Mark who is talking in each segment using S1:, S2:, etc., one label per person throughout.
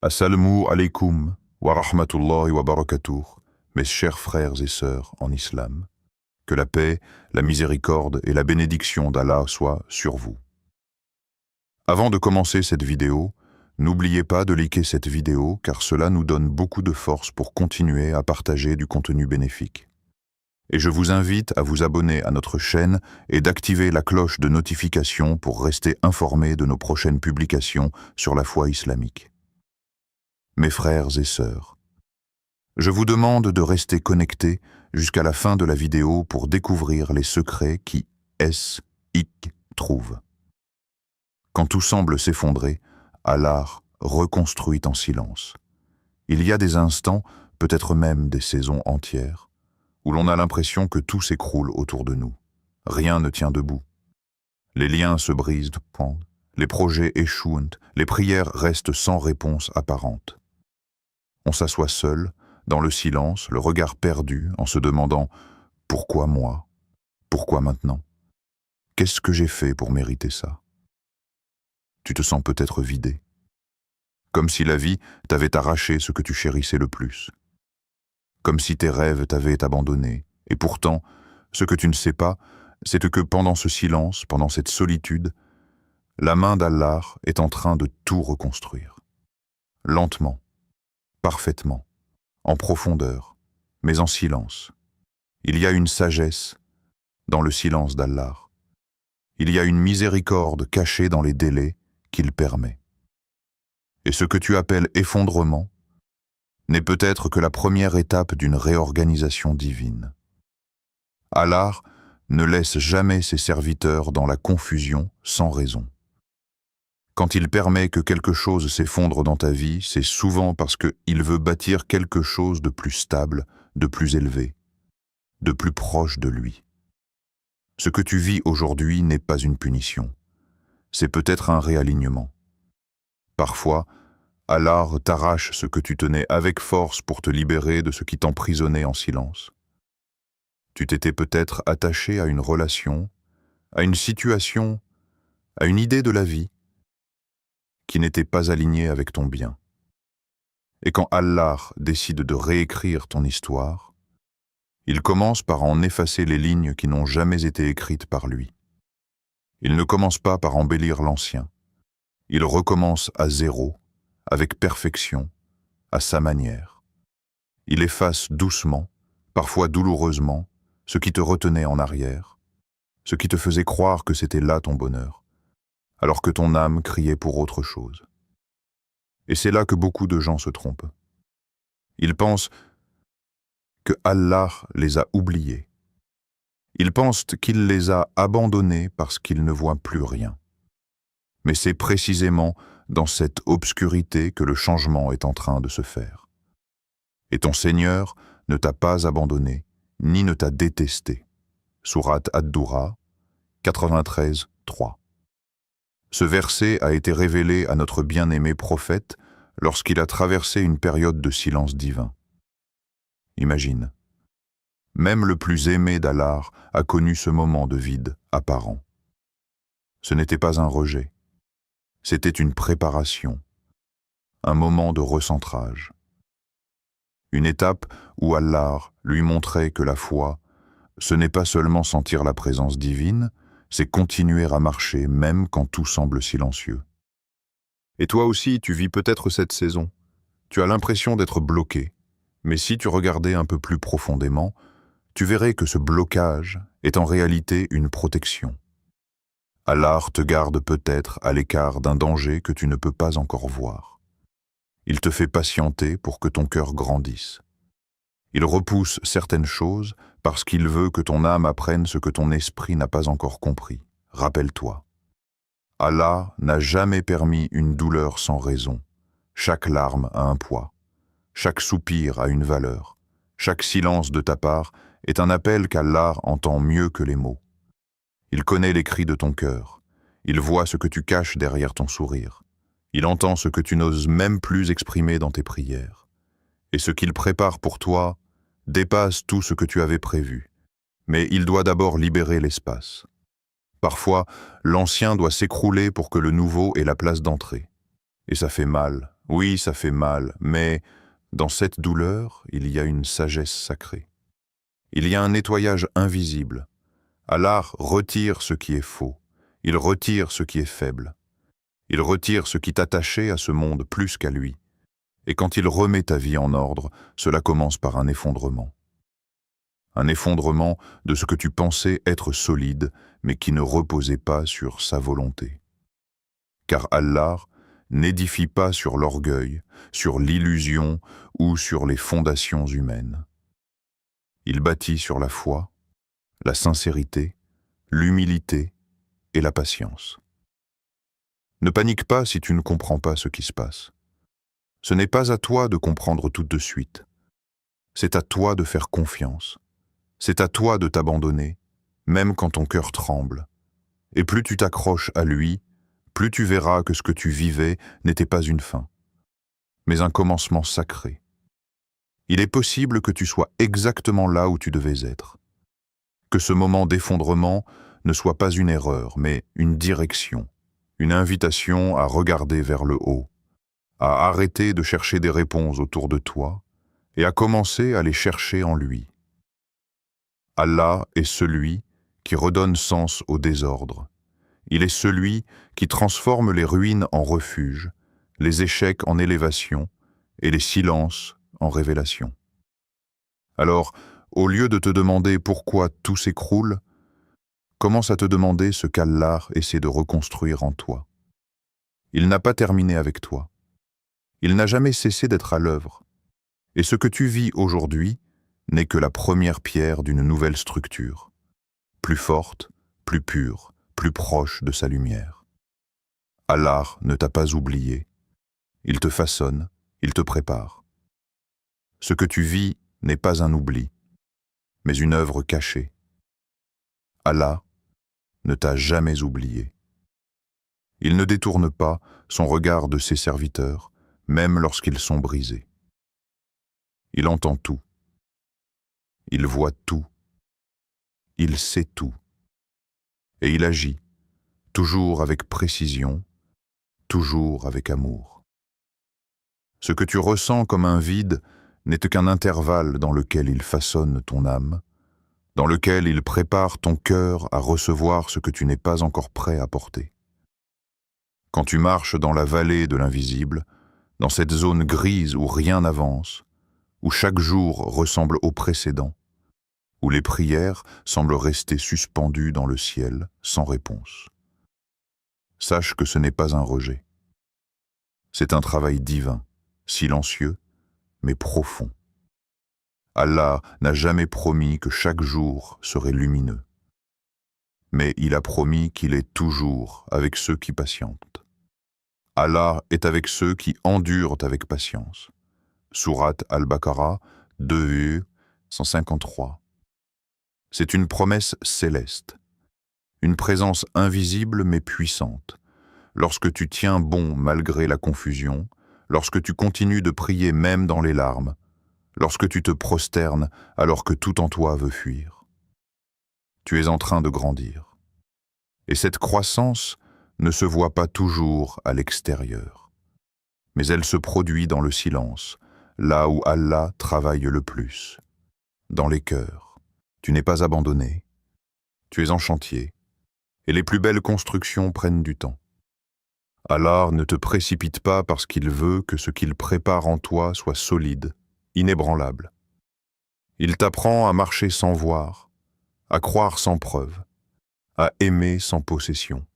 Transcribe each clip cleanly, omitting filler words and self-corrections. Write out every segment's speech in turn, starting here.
S1: Assalamu alaikum wa rahmatullahi wa barakatuh, mes chers frères et sœurs en islam. Que la paix, la miséricorde et la bénédiction d'Allah soient sur vous. Avant de commencer cette vidéo, n'oubliez pas de liker cette vidéo car cela nous donne beaucoup de force pour continuer à partager du contenu bénéfique. Et je vous invite à vous abonner à notre chaîne et d'activer la cloche de notification pour rester informé de nos prochaines publications sur la foi islamique. Mes frères et sœurs, je vous demande de rester connectés jusqu'à la fin de la vidéo pour découvrir les secrets qui trouvent. Quand tout semble s'effondrer, Allah reconstruit en silence. Il y a des instants, peut-être même des saisons entières, où l'on a l'impression que tout s'écroule autour de nous. Rien ne tient debout. Les liens se brisent, les projets échouent, les prières restent sans réponse apparente. On s'assoit seul, dans le silence, le regard perdu, en se demandant « Pourquoi moi? Pourquoi maintenant? Qu'est-ce que j'ai fait pour mériter ça ?» Tu te sens peut-être vidé, comme si la vie t'avait arraché ce que tu chérissais le plus, comme si tes rêves t'avaient abandonné, et pourtant, ce que tu ne sais pas, c'est que pendant ce silence, pendant cette solitude, la main d'Allah est en train de tout reconstruire. Lentement, parfaitement, en profondeur, mais en silence. Il y a une sagesse dans le silence d'Allah. Il y a une miséricorde cachée dans les délais qu'il permet. Et ce que tu appelles effondrement n'est peut-être que la première étape d'une réorganisation divine. Allah ne laisse jamais ses serviteurs dans la confusion sans raison. Quand il permet que quelque chose s'effondre dans ta vie, c'est souvent parce qu'il veut bâtir quelque chose de plus stable, de plus élevé, de plus proche de lui. Ce que tu vis aujourd'hui n'est pas une punition, c'est peut-être un réalignement. Parfois, Allah t'arrache ce que tu tenais avec force pour te libérer de ce qui t'emprisonnait en silence. Tu t'étais peut-être attaché à une relation, à une situation, à une idée de la vie, qui n'était pas aligné avec ton bien. Et quand Allah décide de réécrire ton histoire, il commence par en effacer les lignes qui n'ont jamais été écrites par lui. Il ne commence pas par embellir l'ancien. Il recommence à zéro, avec perfection, à sa manière. Il efface doucement, parfois douloureusement, ce qui te retenait en arrière, ce qui te faisait croire que c'était là ton bonheur, alors que ton âme criait pour autre chose. Et c'est là que beaucoup de gens se trompent. Ils pensent que Allah les a oubliés. Ils pensent qu'il les a abandonnés parce qu'ils ne voient plus rien. Mais c'est précisément dans cette obscurité que le changement est en train de se faire. Et ton Seigneur ne t'a pas abandonné, ni ne t'a détesté. Sourate Ad-Doura, 93, 3. Ce verset a été révélé à notre bien-aimé prophète lorsqu'il a traversé une période de silence divin. Imagine, même le plus aimé d'Allah a connu ce moment de vide apparent. Ce n'était pas un rejet, c'était une préparation, un moment de recentrage. Une étape où Allah lui montrait que la foi, ce n'est pas seulement sentir la présence divine, c'est continuer à marcher même quand tout semble silencieux. Et toi aussi, tu vis peut-être cette saison. Tu as l'impression d'être bloqué, mais si tu regardais un peu plus profondément, tu verrais que ce blocage est en réalité une protection. Allah te garde peut-être à l'écart d'un danger que tu ne peux pas encore voir. Il te fait patienter pour que ton cœur grandisse. Il repousse certaines choses parce qu'il veut que ton âme apprenne ce que ton esprit n'a pas encore compris. Rappelle-toi. Allah n'a jamais permis une douleur sans raison. Chaque larme a un poids. Chaque soupir a une valeur. Chaque silence de ta part est un appel qu'Allah entend mieux que les mots. Il connaît les cris de ton cœur. Il voit ce que tu caches derrière ton sourire. Il entend ce que tu n'oses même plus exprimer dans tes prières. Et ce qu'il prépare pour toi dépasse tout ce que tu avais prévu. Mais il doit d'abord libérer l'espace. Parfois, l'ancien doit s'écrouler pour que le nouveau ait la place d'entrée. Et ça fait mal, Oui, ça fait mal, mais dans cette douleur, il y a une sagesse sacrée. Il y a un nettoyage invisible. Allah retire ce qui est faux. Il retire ce qui est faible. Il retire ce qui t'attachait à ce monde plus qu'à lui. Et quand il remet ta vie en ordre, cela commence par un effondrement. Un effondrement de ce que tu pensais être solide, mais qui ne reposait pas sur sa volonté. Car Allah n'édifie pas sur l'orgueil, sur l'illusion ou sur les fondations humaines. Il bâtit sur la foi, la sincérité, l'humilité et la patience. Ne panique pas si tu ne comprends pas ce qui se passe. Ce n'est pas à toi de comprendre tout de suite. C'est à toi de faire confiance. C'est à toi de t'abandonner, même quand ton cœur tremble. Et plus tu t'accroches à lui, plus tu verras que ce que tu vivais n'était pas une fin, mais un commencement sacré. Il est possible que tu sois exactement là où tu devais être. Que ce moment d'effondrement ne soit pas une erreur, mais une direction, une invitation à regarder vers le haut, à arrêter de chercher des réponses autour de toi et à commencer à les chercher en lui. Allah est celui qui redonne sens au désordre. Il est celui qui transforme les ruines en refuge, les échecs en élévation et les silences en révélation. Alors, au lieu de te demander pourquoi tout s'écroule, commence à te demander ce qu'Allah essaie de reconstruire en toi. Il n'a pas terminé avec toi. Il n'a jamais cessé d'être à l'œuvre. Et ce que tu vis aujourd'hui n'est que la première pierre d'une nouvelle structure, plus forte, plus pure, plus proche de sa lumière. Allah ne t'a pas oublié. Il te façonne, il te prépare. Ce que tu vis n'est pas un oubli, mais une œuvre cachée. Allah ne t'a jamais oublié. Il ne détourne pas son regard de ses serviteurs, même lorsqu'ils sont brisés. Il entend tout. Il voit tout. Il sait tout. Et il agit, toujours avec précision, toujours avec amour. Ce que tu ressens comme un vide n'est qu'un intervalle dans lequel il façonne ton âme, dans lequel il prépare ton cœur à recevoir ce que tu n'es pas encore prêt à porter. Quand tu marches dans la vallée de l'invisible, dans cette zone grise où rien n'avance, où chaque jour ressemble au précédent, où les prières semblent rester suspendues dans le ciel sans réponse. Sache que ce n'est pas un rejet. C'est un travail divin, silencieux, mais profond. Allah n'a jamais promis que chaque jour serait lumineux. Mais il a promis qu'il est toujours avec ceux qui patientent. Allah est avec ceux qui endurent avec patience. Sourate Al-Baqarah 2:153. C'est une promesse céleste, une présence invisible mais puissante. Lorsque tu tiens bon malgré la confusion, lorsque tu continues de prier même dans les larmes, lorsque tu te prosternes alors que tout en toi veut fuir. Tu es en train de grandir. Et cette croissance ne se voit pas toujours à l'extérieur, mais elle se produit dans le silence, là où Allah travaille le plus, dans les cœurs. Tu n'es pas abandonné, tu es en chantier, et les plus belles constructions prennent du temps. Allah ne te précipite pas parce qu'il veut que ce qu'il prépare en toi soit solide, inébranlable. Il t'apprend à marcher sans voir, à croire sans preuve, à aimer sans possession.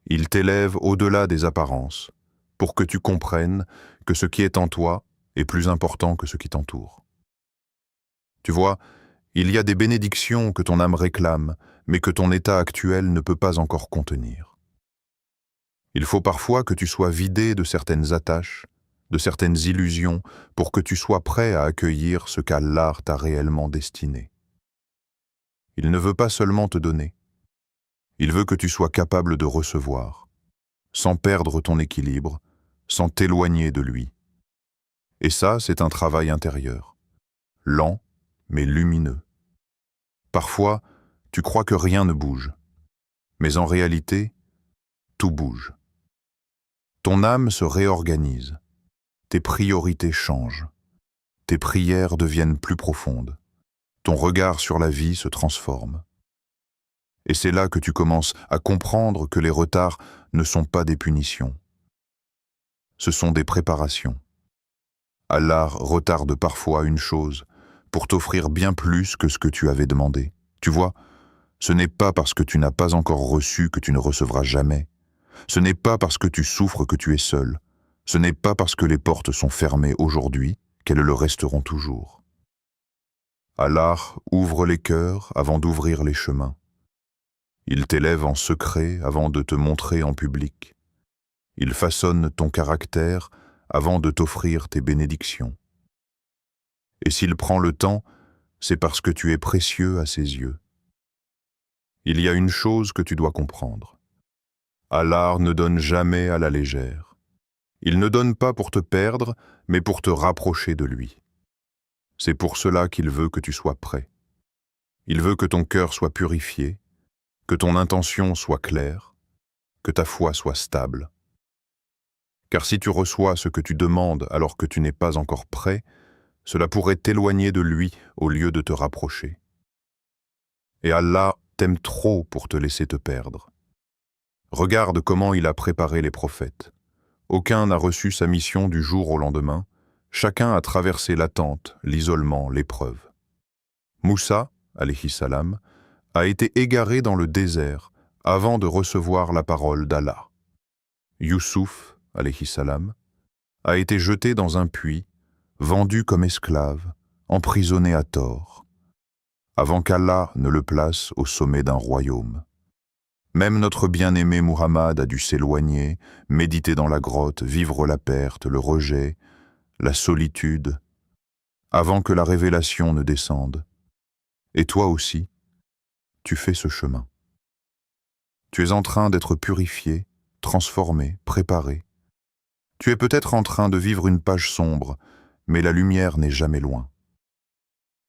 S1: Il t'élève au-delà des apparences, pour que tu comprennes que ce qui est en toi est plus important que ce qui t'entoure. Tu vois, il y a des bénédictions que ton âme réclame, mais que ton état actuel ne peut pas encore contenir. Il faut parfois que tu sois vidé de certaines attaches, de certaines illusions, pour que tu sois prêt à accueillir ce qu'Allah t'a réellement destiné. Il ne veut pas seulement te donner. Il veut que tu sois capable de recevoir, sans perdre ton équilibre, sans t'éloigner de lui. Et ça, c'est un travail intérieur, lent mais lumineux. Parfois, tu crois que rien ne bouge, mais en réalité, tout bouge. Ton âme se réorganise, tes priorités changent. Tes prières deviennent plus profondes. Ton regard sur la vie se transforme. Et c'est là que tu commences à comprendre que les retards ne sont pas des punitions. Ce sont des préparations. Allah retarde parfois une chose pour t'offrir bien plus que ce que tu avais demandé. Tu vois, ce n'est pas parce que tu n'as pas encore reçu que tu ne recevras jamais. Ce n'est pas parce que tu souffres que tu es seul. Ce n'est pas parce que les portes sont fermées aujourd'hui qu'elles le resteront toujours. Allah ouvre les cœurs avant d'ouvrir les chemins. Il t'élève en secret avant de te montrer en public. Il façonne ton caractère avant de t'offrir tes bénédictions. Et s'il prend le temps, c'est parce que tu es précieux à ses yeux. Il y a une chose que tu dois comprendre. Allah ne donne jamais à la légère. Il ne donne pas pour te perdre, mais pour te rapprocher de lui. C'est pour cela qu'il veut que tu sois prêt. Il veut que ton cœur soit purifié, que ton intention soit claire, que ta foi soit stable. Car si tu reçois ce que tu demandes alors que tu n'es pas encore prêt, cela pourrait t'éloigner de lui au lieu de te rapprocher. Et Allah t'aime trop pour te laisser te perdre. Regarde comment il a préparé les prophètes. Aucun n'a reçu sa mission du jour au lendemain, chacun a traversé l'attente, l'isolement, l'épreuve. Moussa, alayhi salam, a été égaré dans le désert avant de recevoir la parole d'Allah. Youssouf, alayhi salam, a été jeté dans un puits, vendu comme esclave, emprisonné à tort, avant qu'Allah ne le place au sommet d'un royaume. Même notre bien-aimé Muhammad a dû s'éloigner, méditer dans la grotte, vivre la perte, le rejet, la solitude, avant que la révélation ne descende. Et toi aussi, tu fais ce chemin. Tu es en train d'être purifié, transformé, préparé. Tu es peut-être en train de vivre une page sombre, mais la lumière n'est jamais loin.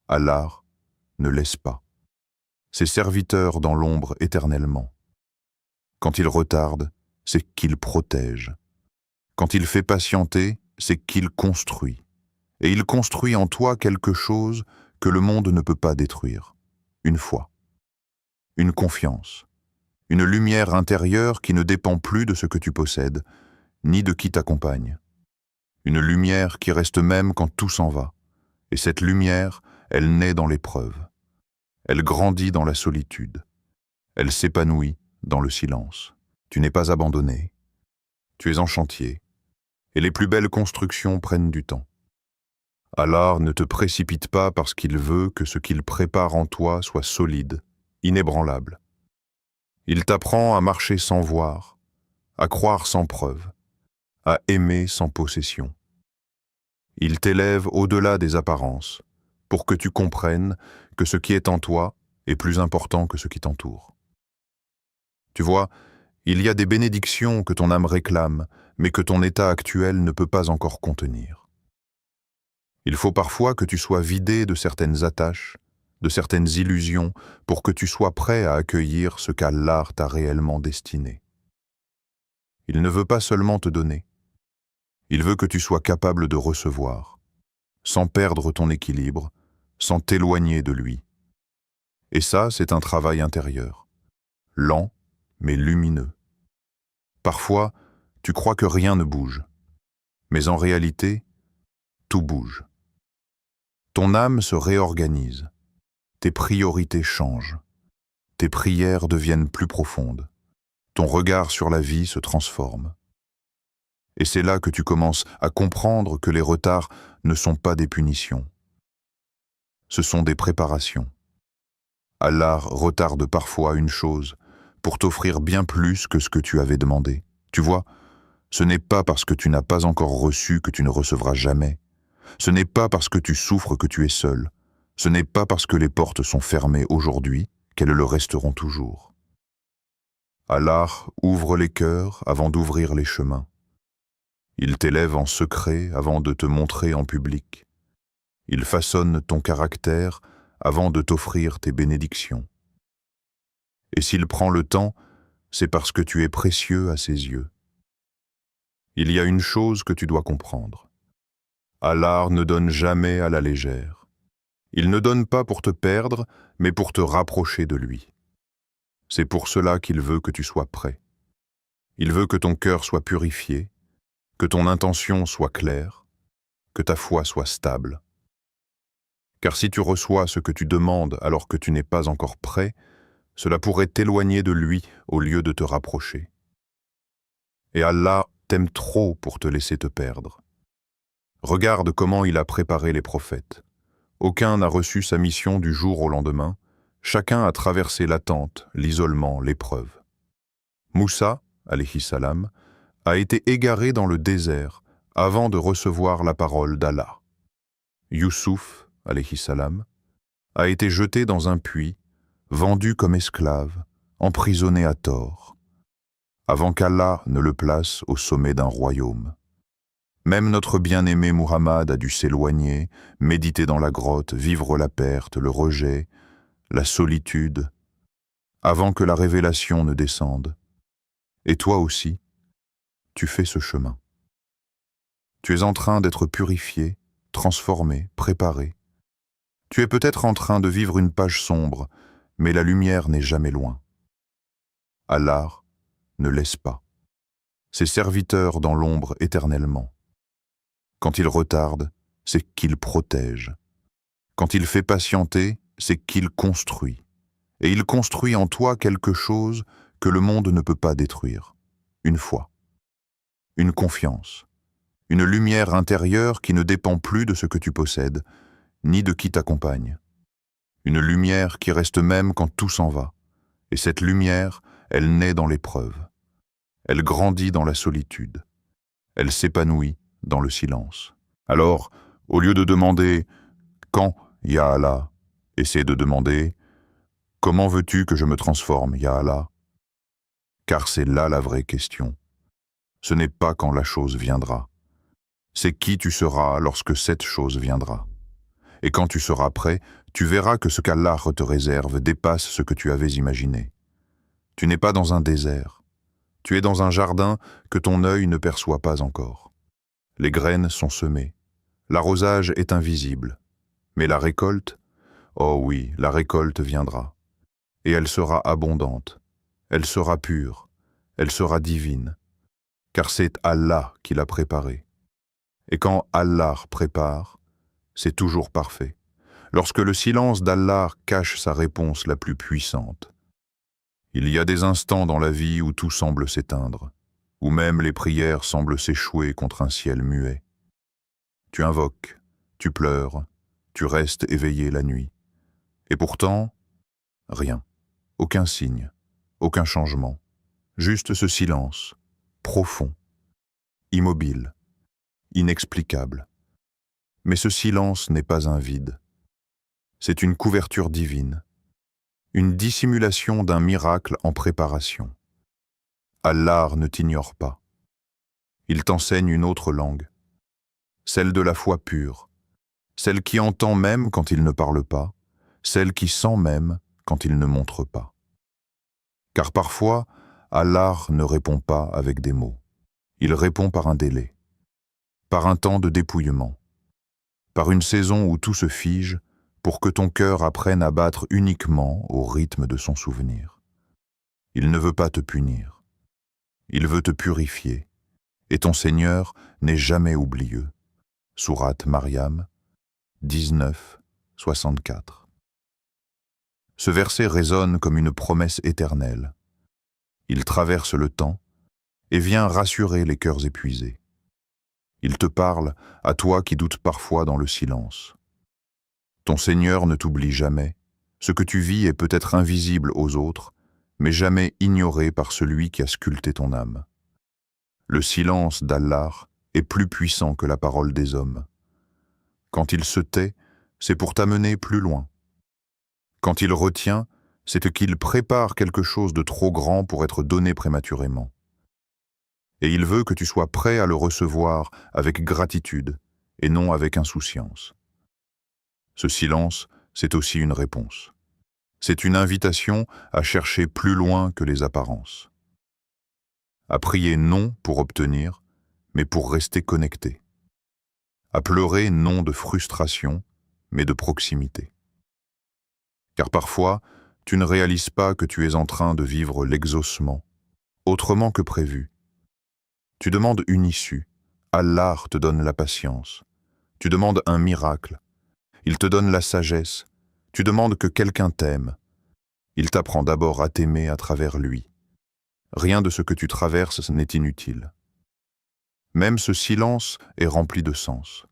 S1: Allah ne laisse pas ses serviteurs dans l'ombre éternellement. Quand il retarde, c'est qu'il protège. Quand il fait patienter, c'est qu'il construit. Et il construit en toi quelque chose que le monde ne peut pas détruire. Une foi, une confiance, une lumière intérieure qui ne dépend plus de ce que tu possèdes, ni de qui t'accompagne. Une lumière qui reste même quand tout s'en va. Et cette lumière, elle naît dans l'épreuve. Elle grandit dans la solitude. Elle s'épanouit dans le silence. Tu n'es pas abandonné. Tu es en chantier. Et les plus belles constructions prennent du temps. Allah ne te précipite pas parce qu'il veut que ce qu'il prépare en toi soit solide, inébranlable. Il t'apprend à marcher sans voir, à croire sans preuve, à aimer sans possession. Il t'élève au-delà des apparences, pour que tu comprennes que ce qui est en toi est plus important que ce qui t'entoure. Tu vois, il y a des bénédictions que ton âme réclame, mais que ton état actuel ne peut pas encore contenir. Il faut parfois que tu sois vidé de certaines attaches, de certaines illusions, pour que tu sois prêt à accueillir ce qu'Allah t'a réellement destiné. Il ne veut pas seulement te donner, il veut que tu sois capable de recevoir, sans perdre ton équilibre, sans t'éloigner de lui. Et ça, c'est un travail intérieur, lent mais lumineux. Parfois, tu crois que rien ne bouge, mais en réalité, tout bouge. Ton âme se réorganise, tes priorités changent, tes prières deviennent plus profondes, ton regard sur la vie se transforme. Et c'est là que tu commences à comprendre que les retards ne sont pas des punitions. Ce sont des préparations. Allah retarde parfois une chose pour t'offrir bien plus que ce que tu avais demandé. Tu vois, ce n'est pas parce que tu n'as pas encore reçu que tu ne recevras jamais. Ce n'est pas parce que tu souffres que tu es seul. Ce n'est pas parce que les portes sont fermées aujourd'hui qu'elles le resteront toujours. Allah ouvre les cœurs avant d'ouvrir les chemins. Il t'élève en secret avant de te montrer en public. Il façonne ton caractère avant de t'offrir tes bénédictions. Et s'il prend le temps, c'est parce que tu es précieux à ses yeux. Il y a une chose que tu dois comprendre. Allah ne donne jamais à la légère. Il ne donne pas pour te perdre, mais pour te rapprocher de lui. C'est pour cela qu'il veut que tu sois prêt. Il veut que ton cœur soit purifié, que ton intention soit claire, que ta foi soit stable. Car si tu reçois ce que tu demandes alors que tu n'es pas encore prêt, cela pourrait t'éloigner de lui au lieu de te rapprocher. Et Allah t'aime trop pour te laisser te perdre. Regarde comment il a préparé les prophètes. Aucun n'a reçu sa mission du jour au lendemain, chacun a traversé l'attente, l'isolement, l'épreuve. Moussa, alayhi salam, a été égaré dans le désert avant de recevoir la parole d'Allah. Youssouf, alayhi salam, a été jeté dans un puits, vendu comme esclave, emprisonné à tort, avant qu'Allah ne le place au sommet d'un royaume. Même notre bien-aimé Muhammad a dû s'éloigner, méditer dans la grotte, vivre la perte, le rejet, la solitude, avant que la révélation ne descende. Et toi aussi, tu fais ce chemin. Tu es en train d'être purifié, transformé, préparé. Tu es peut-être en train de vivre une page sombre, mais la lumière n'est jamais loin. Allah ne laisse pas ses serviteurs dans l'ombre éternellement. Quand il retarde, c'est qu'il protège. Quand il fait patienter, c'est qu'il construit. Et il construit en toi quelque chose que le monde ne peut pas détruire. Une foi, une confiance, une lumière intérieure qui ne dépend plus de ce que tu possèdes, ni de qui t'accompagne. Une lumière qui reste même quand tout s'en va. Et cette lumière, elle naît dans l'épreuve. Elle grandit dans la solitude. Elle s'épanouit dans le silence. Alors, au lieu de demander « Quand, Ya Allah ?», essaie de demander « Comment veux-tu que je me transforme, Ya Allah ?» Car c'est là la vraie question. Ce n'est pas quand la chose viendra. C'est qui tu seras lorsque cette chose viendra. Et quand tu seras prêt, tu verras que ce qu'Allah te réserve dépasse ce que tu avais imaginé. Tu n'es pas dans un désert. Tu es dans un jardin que ton œil ne perçoit pas encore. Les graines sont semées. L'arrosage est invisible. Mais la récolte, oh oui, la récolte viendra. Et elle sera abondante. Elle sera pure. Elle sera divine. Car c'est Allah qui l'a préparée. Et quand Allah prépare, c'est toujours parfait. Lorsque le silence d'Allah cache sa réponse la plus puissante. Il y a des instants dans la vie où tout semble s'éteindre, où même les prières semblent s'échouer contre un ciel muet. Tu invoques, tu pleures, tu restes éveillé la nuit. Et pourtant, rien, aucun signe, aucun changement, juste ce silence, profond, immobile, inexplicable. Mais ce silence n'est pas un vide. C'est une couverture divine, une dissimulation d'un miracle en préparation. Allah ne t'ignore pas. Il t'enseigne une autre langue, celle de la foi pure, celle qui entend même quand il ne parle pas, celle qui sent même quand il ne montre pas. Car parfois, Allah ne répond pas avec des mots. Il répond par un délai, par un temps de dépouillement, par une saison où tout se fige pour que ton cœur apprenne à battre uniquement au rythme de son souvenir. Il ne veut pas te punir. Il veut te purifier. Et ton Seigneur n'est jamais oublieux. Sourate Maryam 19, 64. Ce verset résonne comme une promesse éternelle. Il traverse le temps et vient rassurer les cœurs épuisés. Il te parle à toi qui doutes parfois dans le silence. Ton Seigneur ne t'oublie jamais. Ce que tu vis est peut-être invisible aux autres, mais jamais ignoré par celui qui a sculpté ton âme. Le silence d'Allah est plus puissant que la parole des hommes. Quand il se tait, c'est pour t'amener plus loin. Quand il retient, c'est qu'il prépare quelque chose de trop grand pour être donné prématurément. Et il veut que tu sois prêt à le recevoir avec gratitude et non avec insouciance. Ce silence, c'est aussi une réponse. C'est une invitation à chercher plus loin que les apparences. À prier non pour obtenir, mais pour rester connecté. à pleurer non de frustration, mais de proximité. Car parfois, tu ne réalises pas que tu es en train de vivre l'exaucement, autrement que prévu. Tu demandes une issue, Allah te donne la patience. Tu demandes un miracle, il te donne la sagesse. Tu demandes que quelqu'un t'aime, il t'apprend d'abord à t'aimer à travers lui. Rien de ce que tu traverses n'est inutile. Même ce silence est rempli de sens.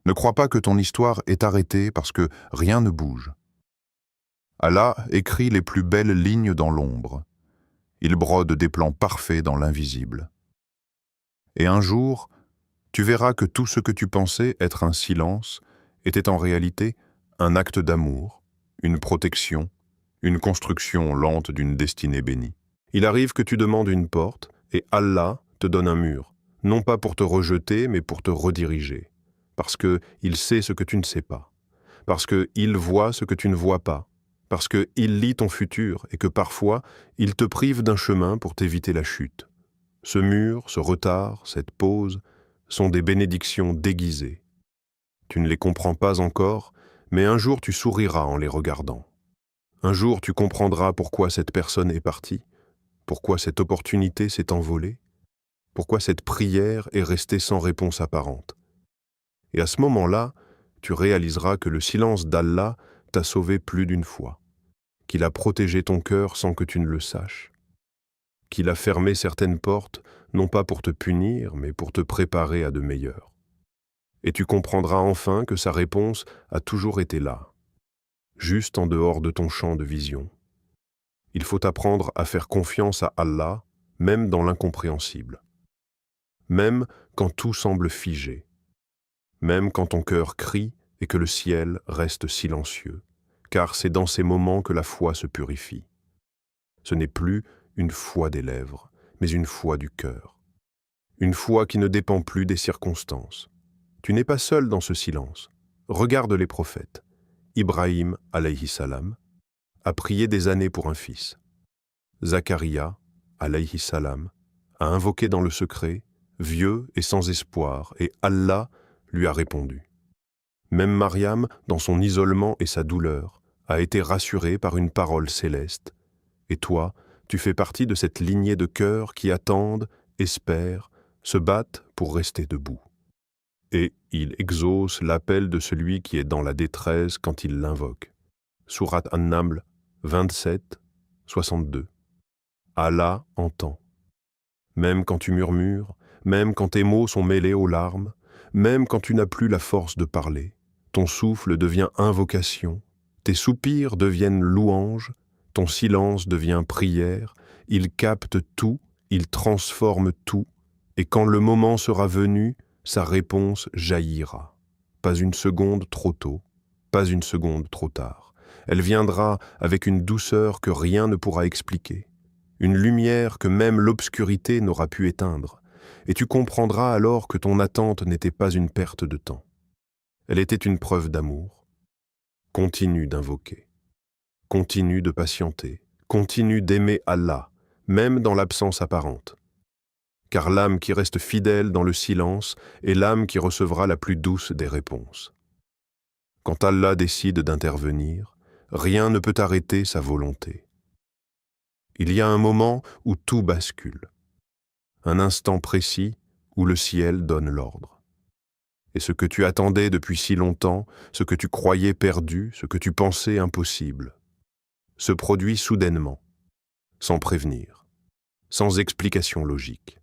S1: Ne crois pas que ton histoire est arrêtée parce que rien ne bouge. Allah écrit les plus belles lignes dans l'ombre. Il brode des plans parfaits dans l'invisible. Et un jour, tu verras que tout ce que tu pensais être un silence était en réalité un acte d'amour, une protection, une construction lente d'une destinée bénie. Il arrive que tu demandes une porte et Allah te donne un mur, non pas pour te rejeter, mais pour te rediriger, parce qu'il sait ce que tu ne sais pas, parce qu'il voit ce que tu ne vois pas, parce qu'il lit ton futur et que parfois, il te prive d'un chemin pour t'éviter la chute. Ce mur, ce retard, cette pause sont des bénédictions déguisées. Tu ne les comprends pas encore, mais un jour tu souriras en les regardant. Un jour tu comprendras pourquoi cette personne est partie, pourquoi cette opportunité s'est envolée, pourquoi cette prière est restée sans réponse apparente. Et à ce moment-là, tu réaliseras que le silence d'Allah t'a sauvé plus d'une fois, qu'il a protégé ton cœur sans que tu ne le saches, qu'il a fermé certaines portes, non pas pour te punir, mais pour te préparer à de meilleures. Et tu comprendras enfin que sa réponse a toujours été là, juste en dehors de ton champ de vision. Il faut apprendre à faire confiance à Allah, même dans l'incompréhensible, même quand tout semble figé, même quand ton cœur crie et que le ciel reste silencieux, car c'est dans ces moments que la foi se purifie. Ce n'est plus une foi des lèvres, mais une foi du cœur. Une foi qui ne dépend plus des circonstances. Tu n'es pas seul dans ce silence. Regarde les prophètes. Ibrahim, alayhi salam, a prié des années pour un fils. Zacharia, alayhi salam, a invoqué dans le secret, vieux et sans espoir, et Allah lui a répondu. Même Mariam, dans son isolement et sa douleur, a été rassurée par une parole céleste. Et toi, tu fais partie de cette lignée de cœurs qui attendent, espèrent, se battent pour rester debout. Et il exauce l'appel de celui qui est dans la détresse quand il l'invoque. Sourate An-Naml 27, 62. Allah entend. Même quand tu murmures, même quand tes mots sont mêlés aux larmes, même quand tu n'as plus la force de parler, ton souffle devient invocation, tes soupirs deviennent louanges, ton silence devient prière, il capte tout, il transforme tout, et quand le moment sera venu, sa réponse jaillira. Pas une seconde trop tôt, pas une seconde trop tard. Elle viendra avec une douceur que rien ne pourra expliquer, une lumière que même l'obscurité n'aura pu éteindre, et tu comprendras alors que ton attente n'était pas une perte de temps. Elle était une preuve d'amour. Continue d'invoquer, continue de patienter, continue d'aimer Allah, même dans l'absence apparente. Car l'âme qui reste fidèle dans le silence est l'âme qui recevra la plus douce des réponses. Quand Allah décide d'intervenir, rien ne peut arrêter sa volonté. Il y a un moment où tout bascule, un instant précis où le ciel donne l'ordre. Et ce que tu attendais depuis si longtemps, ce que tu croyais perdu, ce que tu pensais impossible, se produit soudainement, sans prévenir, sans explication logique.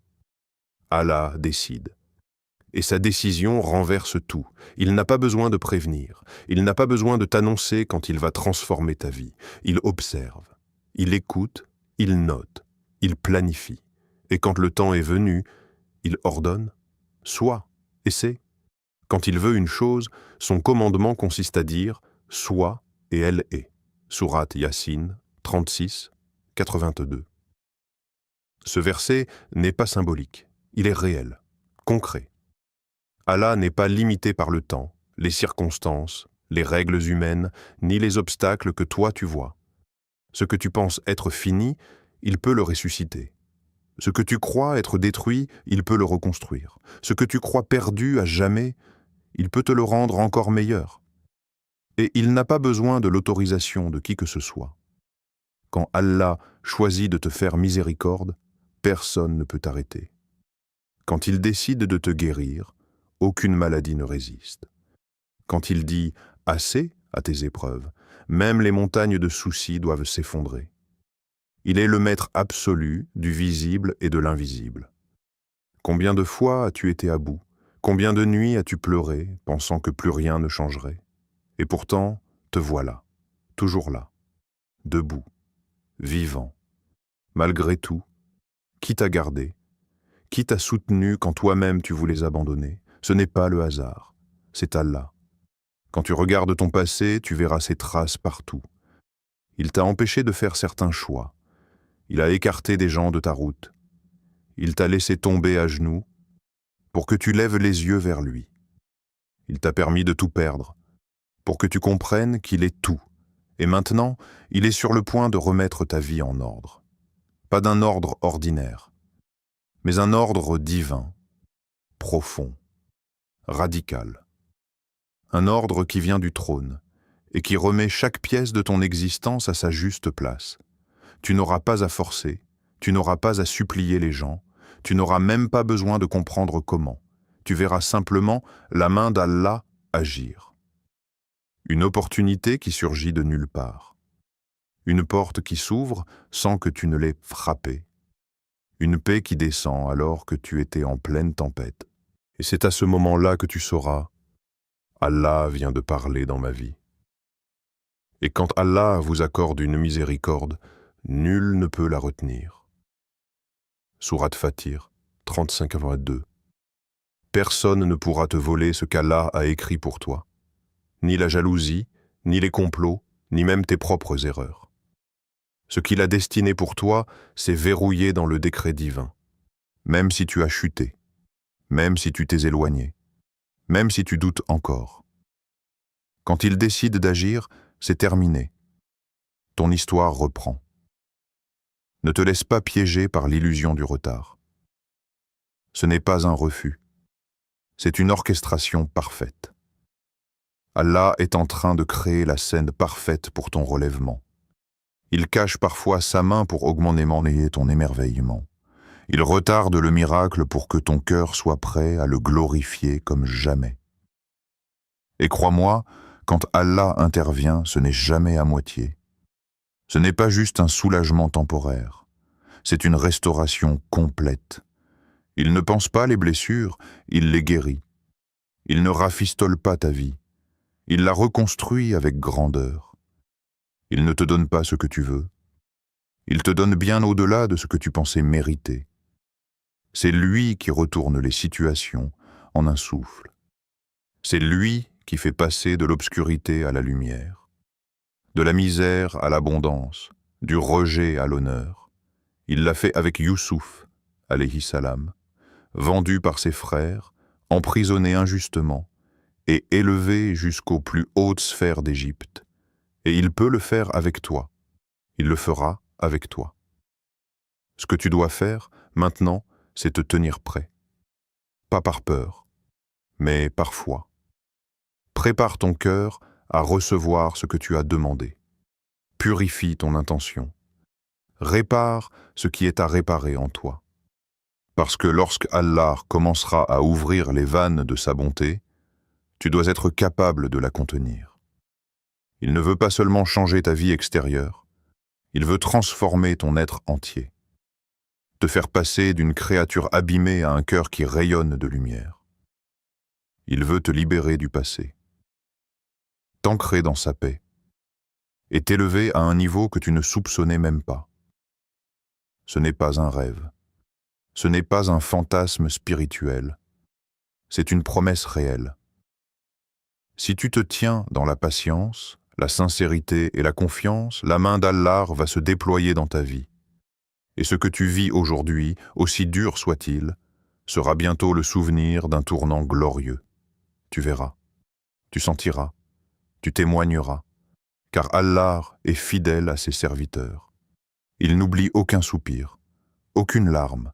S1: Allah décide. Et sa décision renverse tout. Il n'a pas besoin de prévenir. Il n'a pas besoin de t'annoncer quand il va transformer ta vie. Il observe. Il écoute. Il note. Il planifie. Et quand le temps est venu, il ordonne. Sois. Et c'est. Quand il veut une chose, son commandement consiste à dire « sois » et elle est. Sourate Yassine 36, 82. Ce verset n'est pas symbolique. Il est réel, concret. Allah n'est pas limité par le temps, les circonstances, les règles humaines, ni les obstacles que toi tu vois. Ce que tu penses être fini, il peut le ressusciter. Ce que tu crois être détruit, il peut le reconstruire. Ce que tu crois perdu à jamais, il peut te le rendre encore meilleur. Et il n'a pas besoin de l'autorisation de qui que ce soit. Quand Allah choisit de te faire miséricorde, personne ne peut t'arrêter. Quand il décide de te guérir, aucune maladie ne résiste. Quand il dit « assez » à tes épreuves, même les montagnes de soucis doivent s'effondrer. Il est le maître absolu du visible et de l'invisible. Combien de fois as-tu été à bout? Combien de nuits as-tu pleuré, pensant que plus rien ne changerait? Et pourtant, te voilà, toujours là, debout, vivant. Malgré tout, qui t'a gardé? Qui t'a soutenu quand toi-même tu voulais abandonner? Ce n'est pas le hasard, c'est Allah. Quand tu regardes ton passé, tu verras ses traces partout. Il t'a empêché de faire certains choix. Il a écarté des gens de ta route. Il t'a laissé tomber à genoux pour que tu lèves les yeux vers lui. Il t'a permis de tout perdre, pour que tu comprennes qu'il est tout. Et maintenant, il est sur le point de remettre ta vie en ordre. Pas d'un ordre ordinaire, mais un ordre divin, profond, radical. Un ordre qui vient du trône et qui remet chaque pièce de ton existence à sa juste place. Tu n'auras pas à forcer, tu n'auras pas à supplier les gens, tu n'auras même pas besoin de comprendre comment. Tu verras simplement la main d'Allah agir. Une opportunité qui surgit de nulle part. Une porte qui s'ouvre sans que tu ne l'aies frappée. Une paix qui descend alors que tu étais en pleine tempête. Et c'est à ce moment-là que tu sauras, Allah vient de parler dans ma vie. Et quand Allah vous accorde une miséricorde, nul ne peut la retenir. Sourate Fatir, 35-22. Personne ne pourra te voler ce qu'Allah a écrit pour toi. Ni la jalousie, ni les complots, ni même tes propres erreurs. Ce qu'il a destiné pour toi, c'est verrouillé dans le décret divin. Même si tu as chuté, même si tu t'es éloigné, même si tu doutes encore. Quand il décide d'agir, c'est terminé. Ton histoire reprend. Ne te laisse pas piéger par l'illusion du retard. Ce n'est pas un refus. C'est une orchestration parfaite. Allah est en train de créer la scène parfaite pour ton relèvement. Il cache parfois sa main pour augmenter ton émerveillement. Il retarde le miracle pour que ton cœur soit prêt à le glorifier comme jamais. Et crois-moi, quand Allah intervient, ce n'est jamais à moitié. Ce n'est pas juste un soulagement temporaire. C'est une restauration complète. Il ne pense pas les blessures, il les guérit. Il ne rafistole pas ta vie. Il la reconstruit avec grandeur. Il ne te donne pas ce que tu veux. Il te donne bien au-delà de ce que tu pensais mériter. C'est lui qui retourne les situations en un souffle. C'est lui qui fait passer de l'obscurité à la lumière, de la misère à l'abondance, du rejet à l'honneur. Il l'a fait avec Youssouf, alayhi salam, vendu par ses frères, emprisonné injustement et élevé jusqu'aux plus hautes sphères d'Égypte. Et il peut le faire avec toi. Il le fera avec toi. Ce que tu dois faire, maintenant, c'est te tenir prêt. Pas par peur, mais par foi. Prépare ton cœur à recevoir ce que tu as demandé. Purifie ton intention. Répare ce qui est à réparer en toi. Parce que lorsque Allah commencera à ouvrir les vannes de sa bonté, tu dois être capable de la contenir. Il ne veut pas seulement changer ta vie extérieure, il veut transformer ton être entier, te faire passer d'une créature abîmée à un cœur qui rayonne de lumière. Il veut te libérer du passé, t'ancrer dans sa paix, et t'élever à un niveau que tu ne soupçonnais même pas. Ce n'est pas un rêve, ce n'est pas un fantasme spirituel, c'est une promesse réelle. Si tu te tiens dans la patience, la sincérité et la confiance, la main d'Allah va se déployer dans ta vie. Et ce que tu vis aujourd'hui, aussi dur soit-il, sera bientôt le souvenir d'un tournant glorieux. Tu verras, tu sentiras, tu témoigneras, car Allah est fidèle à ses serviteurs. Il n'oublie aucun soupir, aucune larme,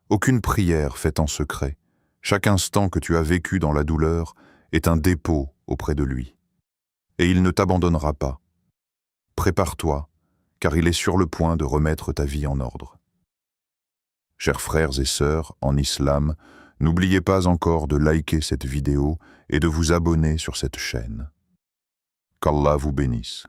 S1: aucune prière faite en secret. Chaque instant que tu as vécu dans la douleur est un dépôt auprès de lui. Et il ne t'abandonnera pas. Prépare-toi, car il est sur le point de remettre ta vie en ordre. Chers frères et sœurs en islam, n'oubliez pas encore de liker cette vidéo et de vous abonner sur cette chaîne. Qu'Allah vous bénisse.